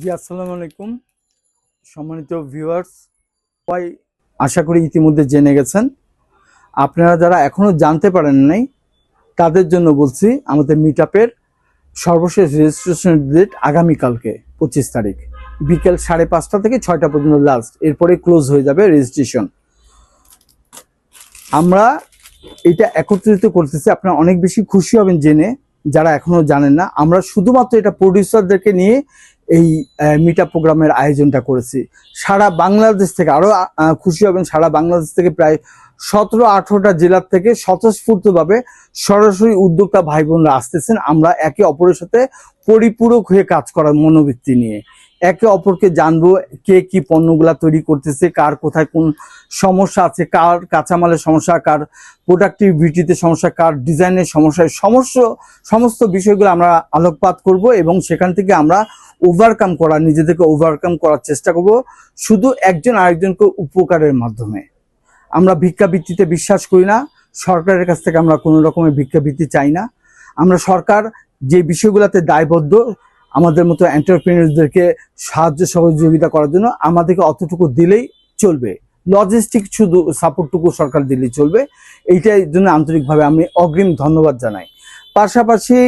জি আসসালামু আলাইকুম সম্মানিত ভিউয়ার্স, সবাই আশা করি ইতিমধ্যে জেনে গেছেন। আপনারা যারা এখনো জানতে পারেন নাই তাদের জন্য বলছি, আমাদের মিটআপের সর্বশেষ রেজিস্ট্রেশন ডেট আগামীকালকে 25 তারিখ বিকেল 5:30 থেকে 6টা পর্যন্ত লাস্ট, এরপরে ক্লোজ হয়ে যাবে রেজিস্ট্রেশন। আমরা এটা একত্রিত করতেছি, আপনারা অনেক বেশি খুশি হবেন জেনে যারা এখনো জানেন না। আমরা শুধুমাত্র এটা প্রডিউসারদেরকে নিয়ে এই মিটআপ প্রোগ্রামের আয়োজনটা করেছি। সারা বাংলাদেশ থেকে আরো খুশি হবেন, সারা বাংলাদেশ থেকে প্রায় 17-18টা জেলার থেকে স্বতঃস্ফূর্তভাবে সরাসরি উদ্যোক্তা ভাই বোনরা আসতেছেন। আমরা একে অপরের সাথে পরিপূরক হয়ে কাজ করার মনোবৃত্তি নিয়ে একে অপরকে জানবো, কে কি পণ্যগুলা তৈরি করতেছে, কার কোথায় কোন সমস্যা আছে, কার কাঁচামালের সমস্যা, কার প্রোডাক্টিভিটিতে সমস্যা, কার ডিজাইনের সমস্যা, সমস্ত বিষয়গুলো আমরা আলোকপাত করব এবং সেখান থেকে আমরা নিজেদেরকে ওভারকাম করার চেষ্টা করব, শুধু একজন আরেকজনকে উপকারের মাধ্যমে। আমরা ভিক্ষাবৃত্তিতে বিশ্বাস করি না, সরকারের কাছ থেকে আমরা কোনো রকমের ভিক্ষাবৃত্তি চাই না। আমরা সরকার যে বিষয়গুলোতে দায়বদ্ধ, আমাদের মতো এন্টারপ্রেনারদেরকে সাহায্য সহযোগিতা করার জন্য আমাদেরকে অতটুকু দিলেই চলবে, লজিস্টিক শুধু সাপোর্টটুকু সরকার দিলেই চলবে। এইটার জন্য আন্তরিকভাবে আমি অগ্রিম ধন্যবাদ জানাই। পাশাপাশি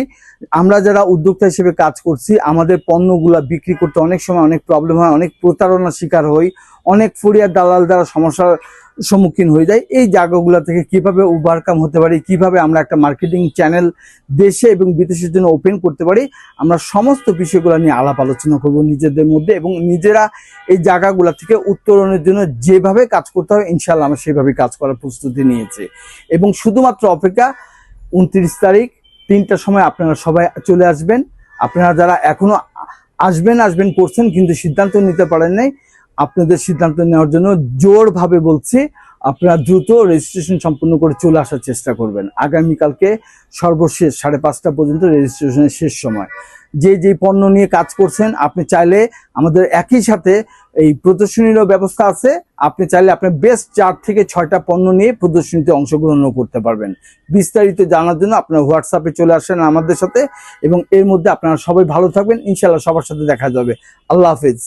আমরা যারা উদ্যোক্তা হিসেবে কাজ করছি, আমাদের পণ্যগুলা বিক্রি করতে অনেক সময় অনেক প্রবলেম হয়, অনেক প্রতারণার শিকার হই, অনেক ফুরিয়ার দালাল দ্বারা সমস্যার সম্মুখীন হয়ে যায়। এই জায়গাগুলো থেকে কিভাবে ওভারকাম হতে পারি, কিভাবে আমরা একটা মার্কেটিং চ্যানেল দেশে এবং বিদেশের জন্য ওপেন করতে পারি, আমরা সমস্ত বিষয়গুলো নিয়ে আলাপ আলোচনা করব নিজেদের মধ্যে, এবং নিজেরা এই জায়গাগুলো থেকে উত্তরণের জন্য যেভাবে কাজ করতে হবে ইনশাল্লাহ আমরা সেভাবে কাজ করার প্রস্তুতি নিয়েছি। এবং শুধুমাত্র অপেক্ষা 29 তারিখ 3টার সময় আপনারা সবাই চলে আসবেন। আপনারা যারা এখনো আসবেন করছেন কিন্তু সিদ্ধান্ত নিতে পারেন নাই, আপনাদের সিদ্ধান্ত নেওয়ার জন্য জোরভাবে বলছি, আপনারা দ্রুত রেজিস্ট্রেশন সম্পূর্ণ করে চলে আসার চেষ্টা করবেন। আগামীকালকে সর্বশেষ 5:30 পর্যন্ত রেজিস্ট্রেশনের শেষ সময়। যে পণ্য নিয়ে কাজ করছেন, আপনি চাইলে আমাদের একই সাথে এই প্রদর্শনীরও ব্যবস্থা আছে। আপনি চাইলে আপনার বেস্ট 4 থেকে 6টা পণ্য নিয়ে প্রদর্শনীতে অংশগ্রহণও করতে পারবেন। বিস্তারিত জানার জন্য আপনারা হোয়াটসঅ্যাপে চলে আসেন আমাদের সাথে, এবং এর মধ্যে আপনারা সবাই ভালো থাকবেন, ইনশাআল্লাহ সবার সাথে দেখা যাবে। আল্লাহ হাফেজ।